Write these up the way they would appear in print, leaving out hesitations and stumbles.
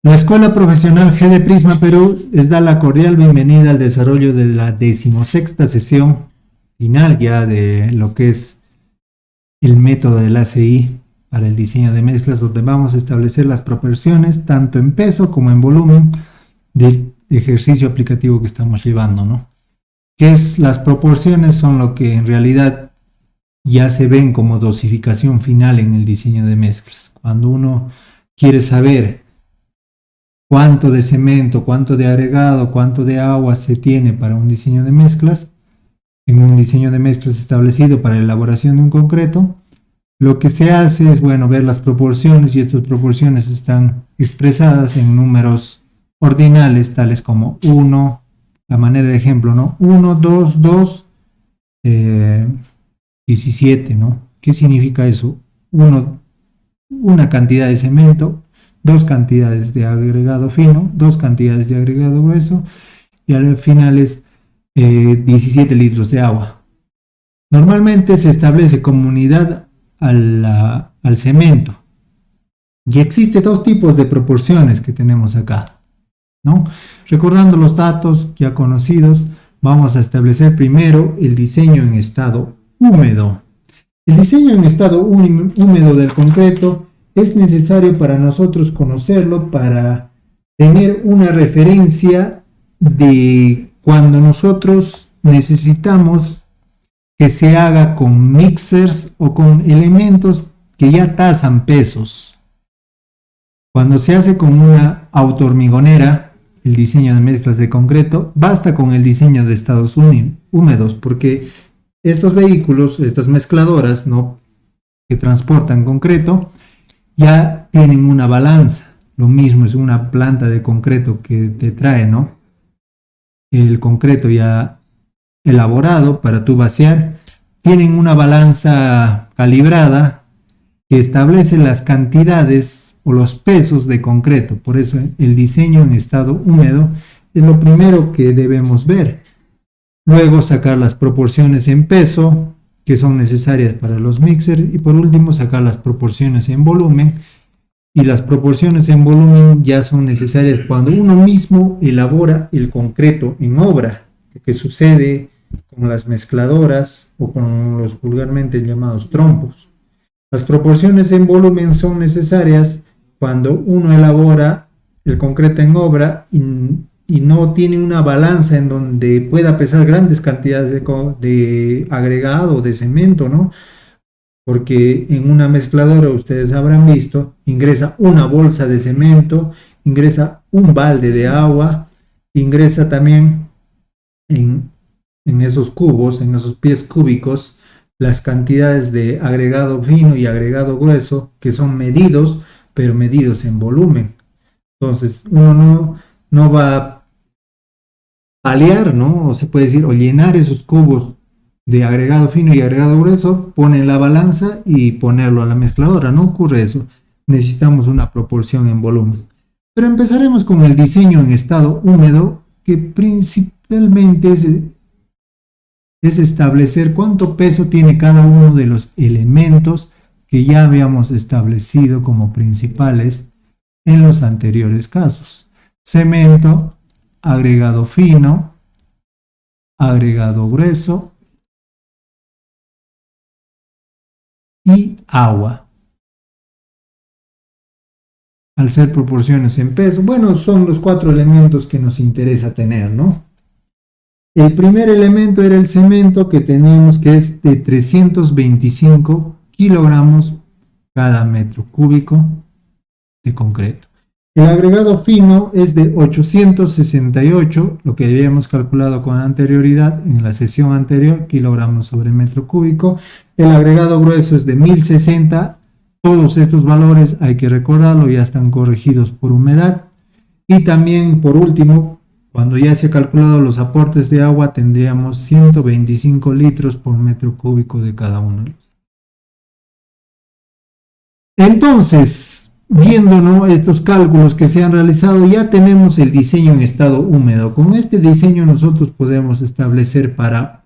La Escuela Profesional G de Prisma Perú les da la cordial bienvenida al desarrollo de la 16ª sesión final ya de lo que es el método del ACI para el diseño de mezclas, donde vamos a establecer las proporciones tanto en peso como en volumen del ejercicio aplicativo que estamos llevando, ¿no? Que es las proporciones son lo que en realidad ya se ven como dosificación final en el diseño de mezclas. Cuando uno quiere saber cuánto de cemento, cuánto de agregado, cuánto de agua se tiene para un diseño de mezclas, en un diseño de mezclas establecido para la elaboración de un concreto, lo que se hace es, bueno, ver las proporciones, y estas proporciones están expresadas en números ordinales, tales como 1, a manera de ejemplo, ¿no? 1, 2, 2, 17, ¿no? ¿Qué significa eso? Una cantidad de cemento, 2 cantidades de agregado fino, 2 cantidades de agregado grueso, y al final es 17 litros de agua. Normalmente se establece como unidad al cemento, y existe 2 tipos de proporciones que tenemos acá, ¿no? Recordando los datos ya conocidos, vamos a establecer primero el diseño en estado húmedo. El diseño en estado húmedo del concreto es necesario para nosotros conocerlo, para tener una referencia de cuando nosotros necesitamos que se haga con mixers o con elementos que ya tasan pesos. Cuando se hace con una autohormigonera, el diseño de mezclas de concreto, basta con el diseño de estados húmedos, porque estos vehículos, estas mezcladoras, ¿no?, que transportan concreto, ya tienen una balanza. Lo mismo es una planta de concreto que te trae, ¿no?, el concreto ya elaborado para tu vaciar. Tienen una balanza calibrada que establece las cantidades o los pesos de concreto. Por eso el diseño en estado húmedo es lo primero que debemos ver. Luego sacar las proporciones en peso que son necesarias para los mixers, y por último sacar las proporciones en volumen, y las proporciones en volumen ya son necesarias cuando uno mismo elabora el concreto en obra, que sucede con las mezcladoras o con los vulgarmente llamados trompos. Las proporciones en volumen son necesarias cuando uno elabora el concreto en obra y no tiene una balanza en donde pueda pesar grandes cantidades de agregado, de cemento, ¿no? Porque en una mezcladora, ustedes habrán visto, ingresa una bolsa de cemento, ingresa un balde de agua, ingresa también en esos cubos, en esos pies cúbicos, las cantidades de agregado fino y agregado grueso, que son medidos, pero medidos en volumen. Entonces, uno no va a paliar, ¿no? O se puede decir, o llenar esos cubos de agregado fino y agregado grueso, pone en la balanza y ponerlo a la mezcladora. No ocurre eso. Necesitamos una proporción en volumen. Pero empezaremos con el diseño en estado húmedo, que principalmente es establecer cuánto peso tiene cada uno de los elementos que ya habíamos establecido como principales en los anteriores casos. Cemento, agregado fino, agregado grueso y agua. Al ser proporciones en peso, bueno, son los 4 elementos que nos interesa tener, ¿no? El primer elemento era el cemento, que teníamos que es de 325 kilogramos cada metro cúbico de concreto. El agregado fino es de 868, lo que habíamos calculado con anterioridad en la sesión anterior, kilogramos sobre metro cúbico. El agregado grueso es de 1060. Todos estos valores, hay que recordarlo, ya están corregidos por humedad. Y también, por último, cuando ya se ha calculado los aportes de agua, tendríamos 125 litros por metro cúbico de cada uno de los. Entonces, viendo, ¿no?, estos cálculos que se han realizado, ya tenemos el diseño en estado húmedo. Con este diseño nosotros podemos establecer para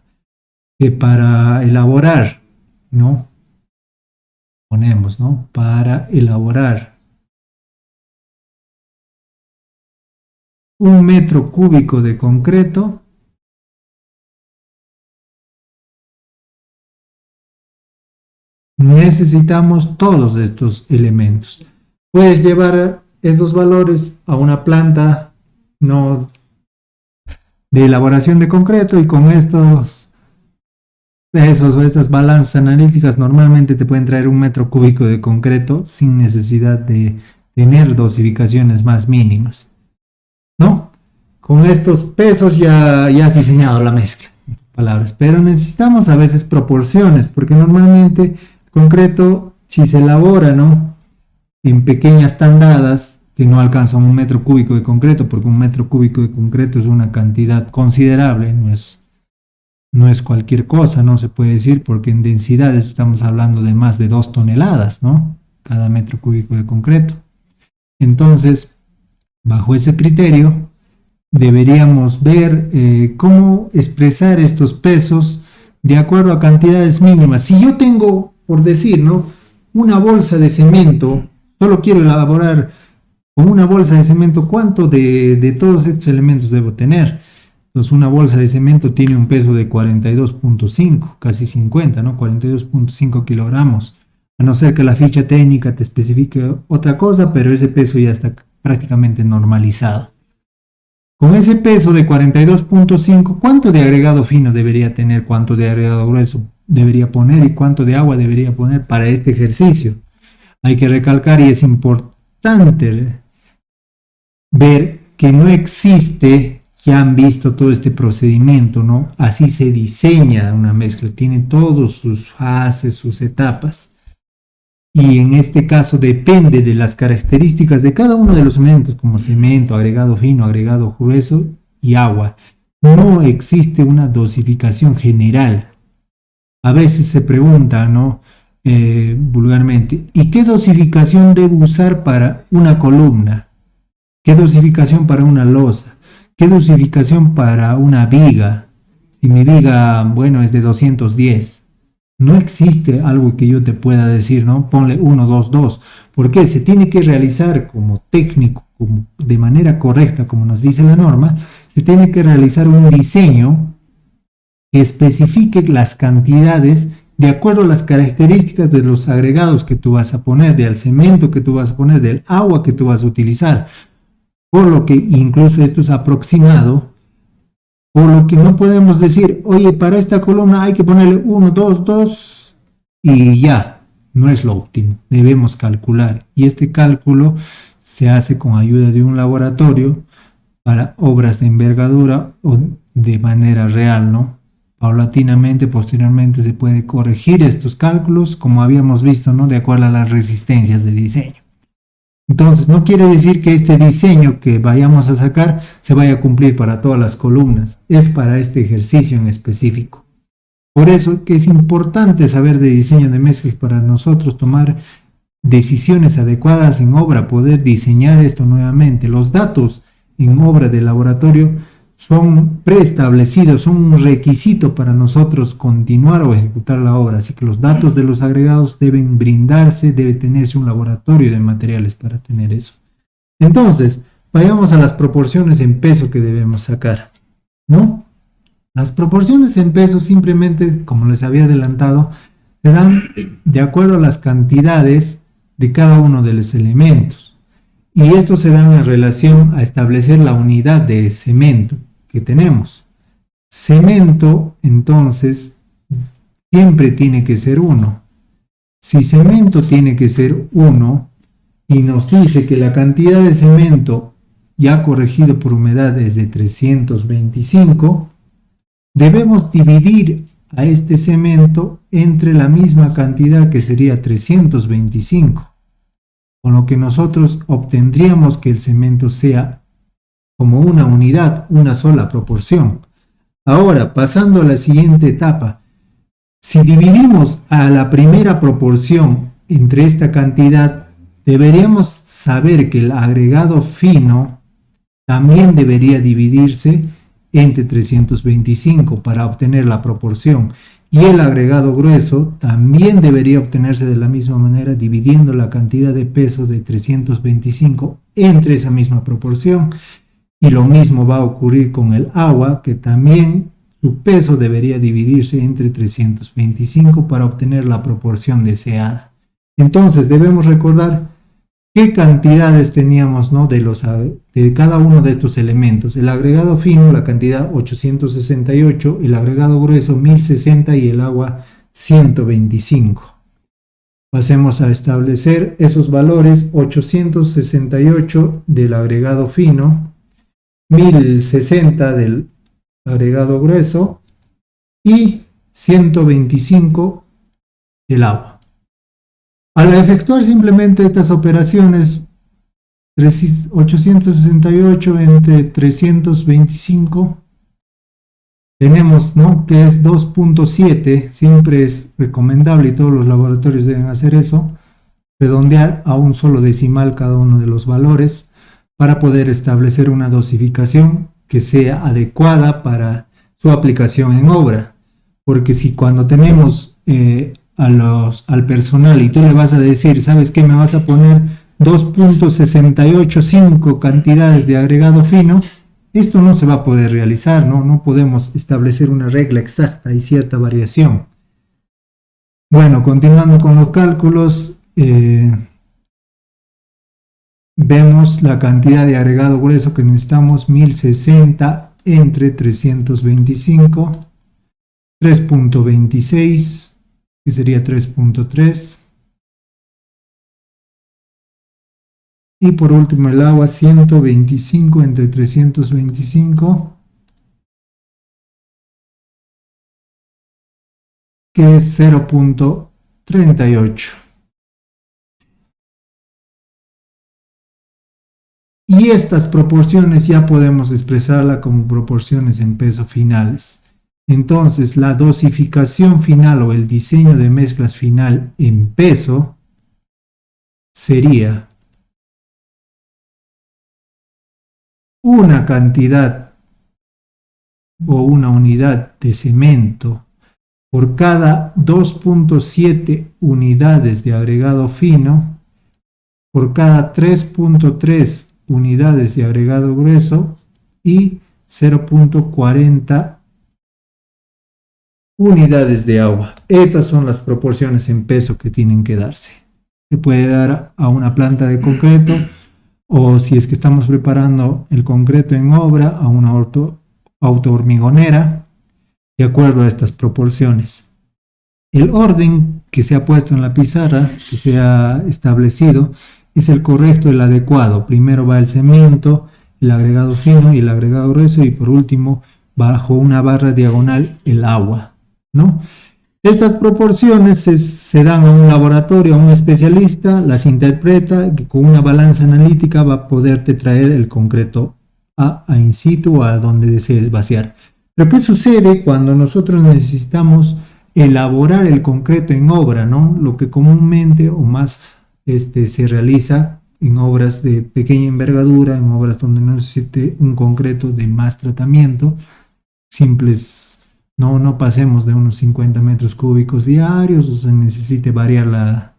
elaborar, ¿no? Ponemos, ¿no?, para elaborar 1 metro cúbico de concreto necesitamos todos estos elementos. Puedes llevar estos valores a una planta no de elaboración de concreto y con estos pesos o estas balanzas analíticas normalmente te pueden traer 1 metro cúbico de concreto sin necesidad de tener dosificaciones más mínimas, ¿no? Con estos pesos ya has diseñado la mezcla, en palabras, pero necesitamos a veces proporciones, porque normalmente el concreto, si se elabora, ¿no?, en pequeñas tandadas que no alcanzan 1 metro cúbico de concreto, porque 1 metro cúbico de concreto es una cantidad considerable, no es cualquier cosa, no se puede decir, porque en densidades estamos hablando de más de 2 toneladas, ¿no?, cada metro cúbico de concreto. Entonces, bajo ese criterio, deberíamos ver cómo expresar estos pesos de acuerdo a cantidades mínimas. Si yo tengo, por decir, ¿no?, una bolsa de cemento, solo quiero elaborar con una bolsa de cemento, ¿cuánto de todos estos elementos debo tener? Entonces, una bolsa de cemento tiene un peso de 42.5, casi 50, ¿no? 42.5 kilogramos. A no ser que la ficha técnica te especifique otra cosa, pero ese peso ya está prácticamente normalizado. Con ese peso de 42.5, ¿cuánto de agregado fino debería tener? ¿Cuánto de agregado grueso debería poner? ¿Y cuánto de agua debería poner para este ejercicio? Hay que recalcar, y es importante ver que no existe, ya han visto todo este procedimiento, ¿no? Así se diseña una mezcla, tiene todos sus fases, sus etapas. Y en este caso depende de las características de cada uno de los elementos, como cemento, agregado fino, agregado grueso y agua. No existe una dosificación general. A veces se pregunta, ¿no?, vulgarmente, ¿y qué dosificación debo usar para una columna? ¿Qué dosificación para una losa? ¿Qué dosificación para una viga? Si mi viga, bueno, es de 210. No existe algo que yo te pueda decir, ¿no? Ponle 1, 2, 2. Porque se tiene que realizar como técnico, de manera correcta, como nos dice la norma, se tiene que realizar un diseño que especifique las cantidades de acuerdo a las características de los agregados que tú vas a poner, del cemento que tú vas a poner, del agua que tú vas a utilizar. Por lo que incluso esto es aproximado, por lo que no podemos decir, oye, para esta columna hay que ponerle 1, 2, 2 y ya. No es lo óptimo, debemos calcular. Y este cálculo se hace con ayuda de un laboratorio para obras de envergadura o de manera real, ¿no? Paulatinamente, posteriormente se puede corregir estos cálculos, como habíamos visto, ¿no?, de acuerdo a las resistencias de diseño. Entonces, no quiere decir que este diseño que vayamos a sacar se vaya a cumplir para todas las columnas, es para este ejercicio en específico. Por eso que es importante saber de diseño de mezclas para nosotros tomar decisiones adecuadas en obra, poder diseñar esto nuevamente. Los datos en obra de laboratorio son preestablecidos, son un requisito para nosotros continuar o ejecutar la obra, así que los datos de los agregados deben brindarse, debe tenerse un laboratorio de materiales para tener eso. Entonces, vayamos a las proporciones en peso que debemos sacar, ¿no? Las proporciones en peso simplemente, como les había adelantado, se dan de acuerdo a las cantidades de cada uno de los elementos. Y esto se da en relación a establecer la unidad de cemento que tenemos. Cemento, entonces, siempre tiene que ser 1. Si cemento tiene que ser 1 y nos dice que la cantidad de cemento ya corregido por humedad es de 325, debemos dividir a este cemento entre la misma cantidad que sería 325, con lo que nosotros obtendríamos que el cemento sea como una unidad, una sola proporción. Ahora, pasando a la siguiente etapa, si dividimos a la primera proporción entre esta cantidad, deberíamos saber que el agregado fino también debería dividirse entre 325 para obtener la proporción, y el agregado grueso también debería obtenerse de la misma manera, dividiendo la cantidad de peso de 325 entre esa misma proporción. Y lo mismo va a ocurrir con el agua, que también su peso debería dividirse entre 325 para obtener la proporción deseada. Entonces debemos recordar qué cantidades teníamos, ¿no? de cada uno de estos elementos. El agregado fino, la cantidad 868, el agregado grueso 1060 y el agua 125. Pasemos a establecer esos valores: 868 del agregado fino, 1060 del agregado grueso y 125 del agua. Al efectuar simplemente estas operaciones, 868 entre 325, tenemos, ¿no?, que es 2.7, siempre es recomendable y todos los laboratorios deben hacer eso, redondear a un solo decimal cada uno de los valores para poder establecer una dosificación que sea adecuada para su aplicación en obra. Porque si cuando tenemos al personal y tú le vas a decir, ¿sabes qué? Me vas a poner 2.685 cantidades de agregado fino, esto no se va a poder realizar, ¿no? No podemos establecer una regla exacta, hay cierta variación. Bueno, continuando con los cálculos, vemos la cantidad de agregado grueso que necesitamos: 1060 entre 325, 3.26, que sería 3.3. Y por último el agua, 125 entre 325, que es 0.38. Y estas proporciones ya podemos expresarlas como proporciones en peso finales. Entonces la dosificación final o el diseño de mezclas final en peso sería una cantidad o una unidad de cemento por cada 2.7 unidades de agregado fino, por cada 3.3 unidades de agregado grueso y 0.40 unidades de agua. Estas son las proporciones en peso que tienen que darse. Se puede dar a una planta de concreto, o si es que estamos preparando el concreto en obra, a una autohormigonera, de acuerdo a estas proporciones. El orden que se ha puesto en la pizarra, que se ha establecido, es el correcto, el adecuado. Primero va el cemento, el agregado fino y el agregado grueso, y por último, bajo una barra diagonal, el agua, ¿no? Estas proporciones se dan a un laboratorio, a un especialista, las interpreta, que con una balanza analítica va a poderte traer el concreto a in situ o a donde desees vaciar. Pero ¿qué sucede cuando nosotros necesitamos elaborar el concreto en obra, ¿no? Lo que comúnmente o más se realiza en obras de pequeña envergadura, en obras donde no necesite un concreto de más tratamiento, simples. No pasemos de unos 50 metros cúbicos diarios, o se necesite variar la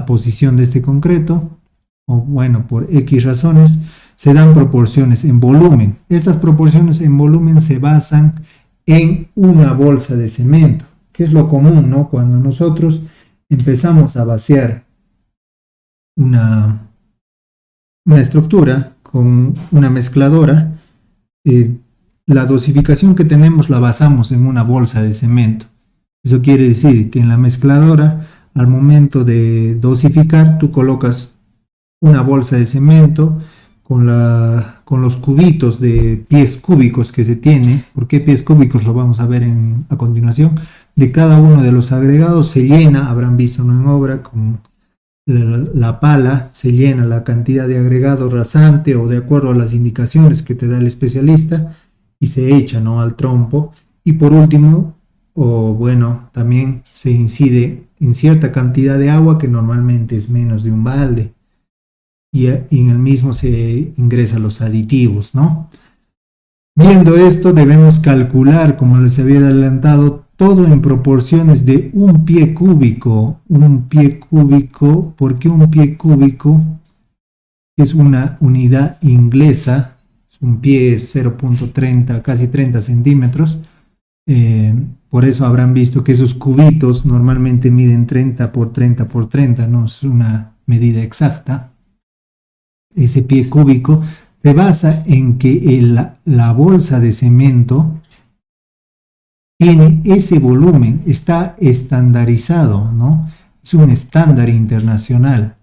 posición de este concreto, o bueno, por X razones, se dan proporciones en volumen. Estas proporciones en volumen se basan en una bolsa de cemento, que es lo común, ¿no? Cuando nosotros empezamos a vaciar una estructura con una mezcladora, la dosificación que tenemos la basamos en una bolsa de cemento. Eso quiere decir que en la mezcladora, al momento de dosificar, tú colocas una bolsa de cemento con los cubitos de pies cúbicos que se tiene. ¿Por qué pies cúbicos? Lo vamos a ver a continuación. De cada uno de los agregados se llena, habrán visto, ¿no?, en obra, con la pala, se llena la cantidad de agregado rasante o de acuerdo a las indicaciones que te da el especialista, y se echa, ¿no?, al trompo. Y por último, también se incide en cierta cantidad de agua, que normalmente es menos de un balde, y en el mismo se ingresan los aditivos, ¿no? Viendo esto, debemos calcular, como les había adelantado, todo en proporciones de un pie cúbico. Un pie cúbico, ¿por qué un pie cúbico? Es una unidad inglesa, un pie es 0.30, casi 30 centímetros. Por eso habrán visto que esos cubitos normalmente miden 30 por 30 por 30, no es una medida exacta. Ese pie cúbico se basa en que la bolsa de cemento tiene ese volumen, está estandarizado, ¿no? Es un estándar internacional.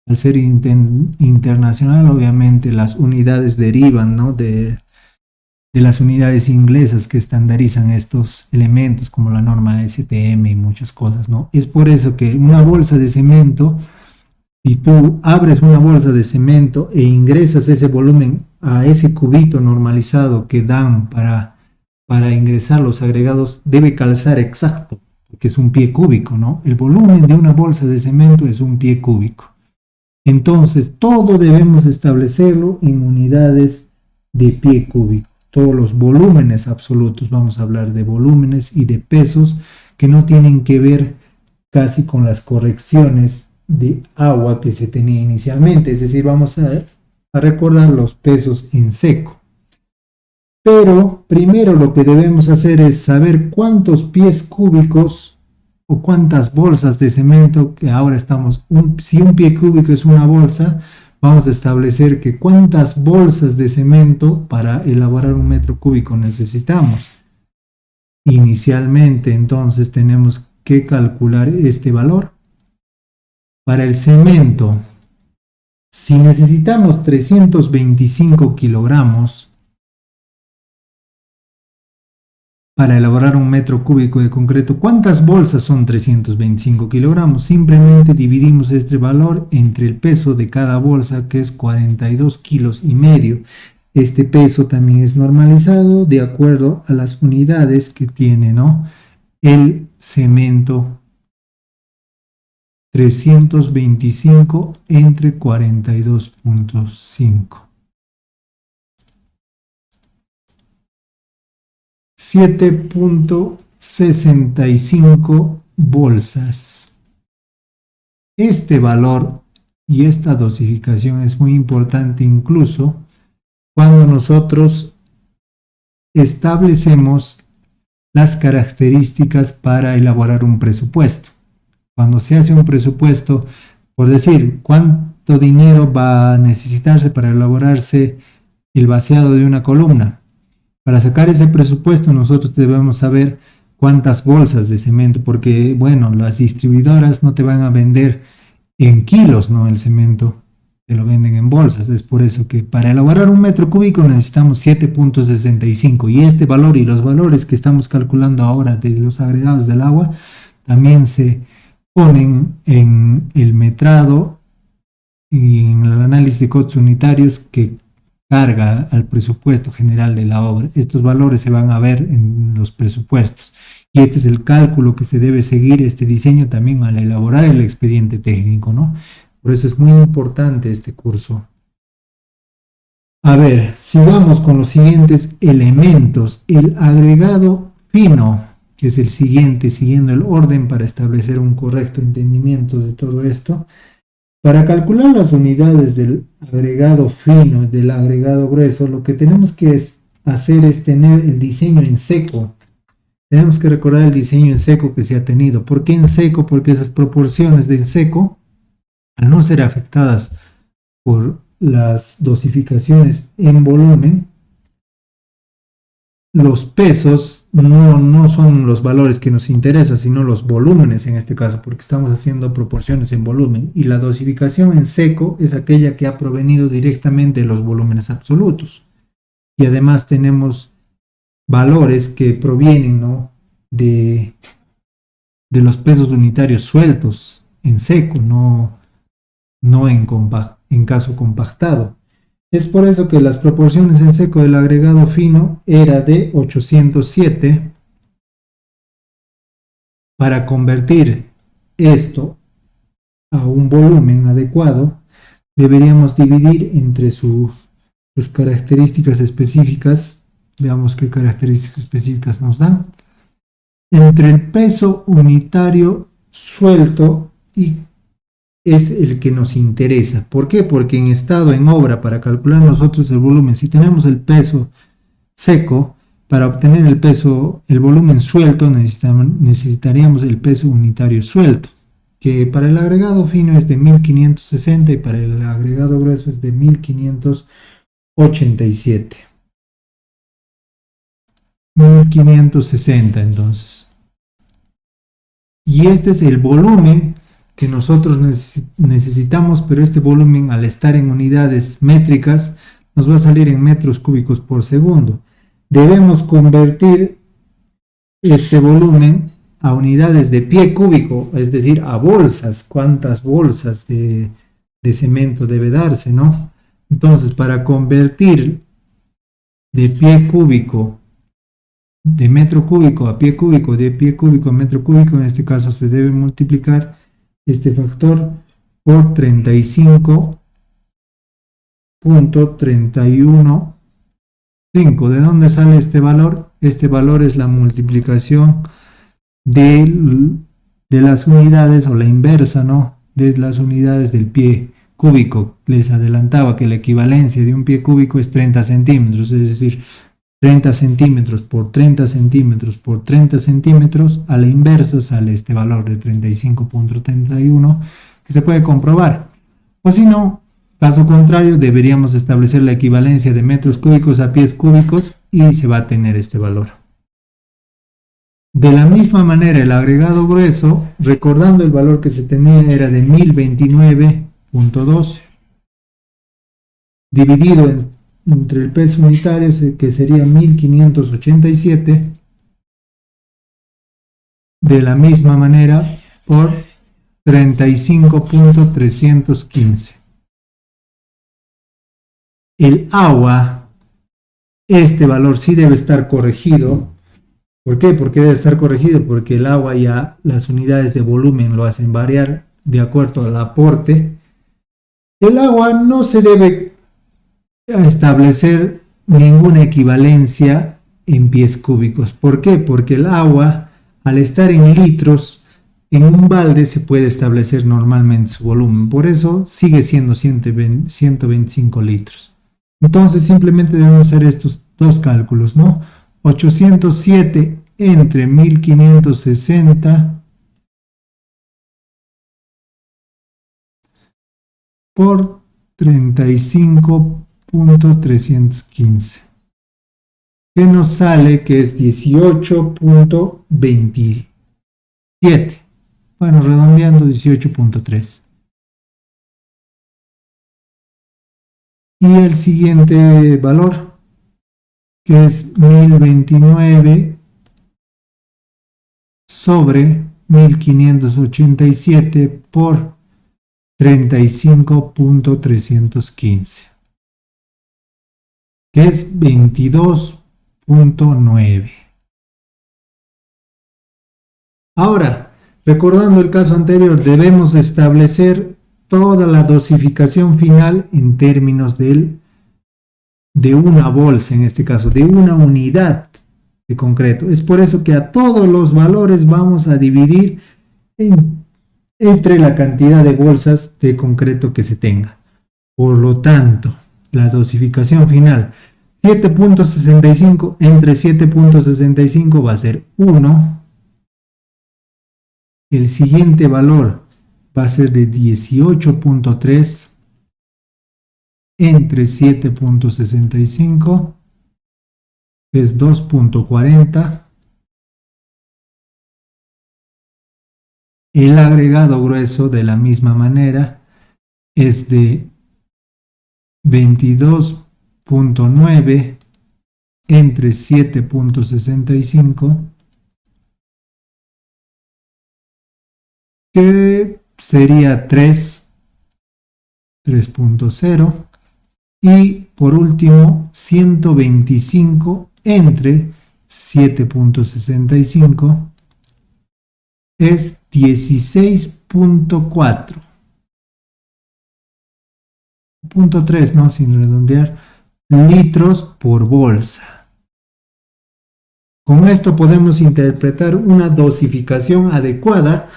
Al ser internacional, obviamente las unidades derivan, ¿no? de las unidades inglesas que estandarizan estos elementos, como la norma STM y muchas cosas, ¿no? Es por eso que una bolsa de cemento, si tú abres una bolsa de cemento e ingresas ese volumen a ese cubito normalizado que dan para ingresar los agregados, debe calzar exacto, porque es un pie cúbico, ¿no? El volumen de una bolsa de cemento es un pie cúbico. Entonces, todo debemos establecerlo en unidades de pie cúbico. Todos los volúmenes absolutos, vamos a hablar de volúmenes y de pesos que no tienen que ver casi con las correcciones de agua que se tenía inicialmente. Es decir, vamos a recordar los pesos en seco. Pero primero lo que debemos hacer es saber cuántos pies cúbicos o cuántas bolsas de cemento, que ahora estamos, si un pie cúbico es una bolsa, vamos a establecer que cuántas bolsas de cemento para elaborar un metro cúbico necesitamos. Inicialmente, entonces, tenemos que calcular este valor. Para el cemento, si necesitamos 325 kilogramos para elaborar un metro cúbico de concreto, ¿cuántas bolsas son 325 kilogramos? Simplemente dividimos este valor entre el peso de cada bolsa, que es 42 kilos y medio. Este peso también es normalizado de acuerdo a las unidades que tiene, ¿no? El cemento. 325 entre 42.5. 7.65 bolsas. Este valor y esta dosificación es muy importante incluso cuando nosotros establecemos las características para elaborar un presupuesto. Cuando se hace un presupuesto, por decir, ¿cuánto dinero va a necesitarse para elaborarse el vaciado de una columna? Para sacar ese presupuesto nosotros debemos saber cuántas bolsas de cemento, porque bueno, las distribuidoras no te van a vender en kilos, ¿no? El cemento te lo venden en bolsas. Es por eso que para elaborar un metro cúbico necesitamos 7.65, y este valor y los valores que estamos calculando ahora de los agregados del agua también se ponen en el metrado y en el análisis de costos unitarios que carga al presupuesto general de la obra. Estos valores se van a ver en los presupuestos, y este es el cálculo que se debe seguir, este diseño también al elaborar el expediente técnico, ¿no? Por eso es muy importante este curso. A ver, sigamos con los siguientes elementos. El agregado fino, que es el siguiente, siguiendo el orden para establecer un correcto entendimiento de todo esto. Para calcular las unidades del agregado fino y del agregado grueso, lo que tenemos que hacer es tener el diseño en seco. Tenemos que recordar el diseño en seco que se ha tenido. ¿Por qué en seco? Porque esas proporciones de en seco, al no ser afectadas por las dosificaciones en volumen, los pesos no son los valores que nos interesan, sino los volúmenes en este caso, porque estamos haciendo proporciones en volumen, y la dosificación en seco es aquella que ha provenido directamente de los volúmenes absolutos. Y además tenemos valores que provienen, ¿no?, de los pesos unitarios sueltos en seco, no en caso compactado. Es por eso que las proporciones en seco del agregado fino era de 807. Para convertir esto a un volumen adecuado, deberíamos dividir entre sus características específicas. Veamos qué características específicas nos dan. Entre el peso unitario suelto y es el que nos interesa. ¿Por qué? Porque en estado, en obra, para calcular nosotros el volumen, si tenemos el peso seco, para obtener el volumen suelto, necesitaríamos el peso unitario suelto, que para el agregado fino es de 1560 y para el agregado grueso es de 1587. 1560 entonces. Y este es el volumen que nosotros necesitamos, pero este volumen, al estar en unidades métricas, nos va a salir en metros cúbicos por segundo. Debemos convertir este volumen a unidades de pie cúbico, es decir, a bolsas. ¿Cuántas bolsas de cemento debe darse, no? Entonces, para convertir de pie cúbico, de metro cúbico a pie cúbico, de pie cúbico a metro cúbico, en este caso se debe multiplicar este factor por 35.315. ¿De dónde sale este valor? Este valor es la multiplicación de las unidades, o la inversa, ¿no?, de las unidades del pie cúbico. Les adelantaba que la equivalencia de un pie cúbico es 30 centímetros, es decir, 30 centímetros por 30 centímetros por 30 centímetros, a la inversa sale este valor de 35.31, que se puede comprobar. O si no, caso contrario, deberíamos establecer la equivalencia de metros cúbicos a pies cúbicos y se va a tener este valor. De la misma manera, el agregado grueso, recordando el valor que se tenía, era de 1029.2, dividido entre el peso unitario, que sería 1587, de la misma manera por 35.315. El agua, este valor sí debe estar corregido. ¿Por qué? ¿Por qué debe estar corregido? Porque el agua, ya las unidades de volumen lo hacen variar de acuerdo al aporte. El agua no se debe establecer ninguna equivalencia en pies cúbicos. ¿Por qué? Porque el agua, al estar en litros, en un balde se puede establecer normalmente su volumen. Por eso sigue siendo 125 litros. Entonces simplemente debemos hacer estos dos cálculos, ¿no? 807 entre 1560 por 35.315, que nos sale que es 18.27. Bueno, redondeando, 18.3. Y el siguiente valor, que es 1029 sobre 1587 por 35.315, que es 22.9. Ahora, recordando el caso anterior, debemos establecer toda la dosificación final en términos de una bolsa, en este caso, de una unidad de concreto. Es por eso que a todos los valores vamos a dividir entre la cantidad de bolsas de concreto que se tenga. Por lo tanto, la dosificación final, 7.65 entre 7.65 va a ser 1. El siguiente valor va a ser de 18.3 entre 7.65, que es 2.40. El agregado grueso, de la misma manera, es de 22.9 entre 7.65, que sería 3.0. Y por último, 125 entre 7.65 es 16.4. 0.3, ¿no?, sin redondear, litros por bolsa. Con esto podemos interpretar una dosificación adecuada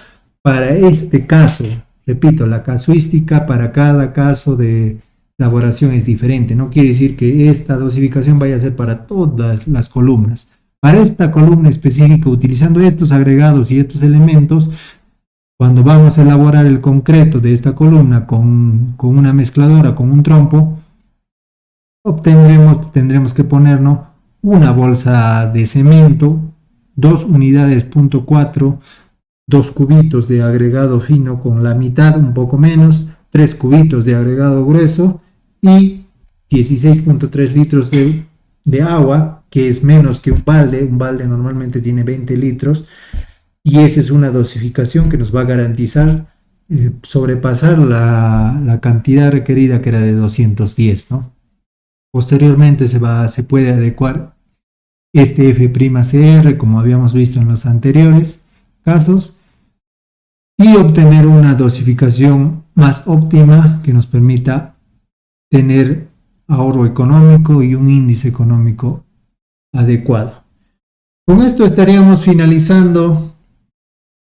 para este caso, Repito, la casuística para cada caso de elaboración es diferente. No quiere decir que esta dosificación vaya a ser para todas las columnas. Para esta columna específica, utilizando estos agregados y estos elementos, cuando vamos a elaborar el concreto de esta columna con una mezcladora, con un trompo, tendremos que ponernos una bolsa de cemento, 2 unidades .4, 2 cubitos de agregado fino con la mitad, un poco menos, 3 cubitos de agregado grueso y 16.3 litros de agua, que es menos que un balde normalmente tiene 20 litros, y esa es una dosificación que nos va a garantizar sobrepasar la cantidad requerida, que era de 210, ¿no? Posteriormente se puede adecuar este F'CR, como habíamos visto en los anteriores casos, y obtener una dosificación más óptima que nos permita tener ahorro económico y un índice económico adecuado. Con esto estaríamos finalizando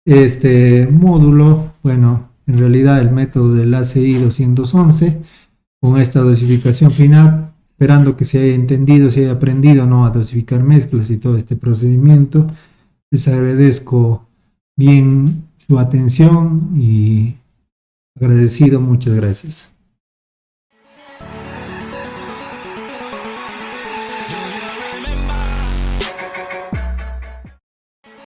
este módulo, bueno, en realidad el método del ACI 211, con esta dosificación final, esperando que se haya entendido, se haya aprendido, ¿no?, a dosificar mezclas y todo este procedimiento. Les agradezco bien su atención y agradecido, muchas gracias.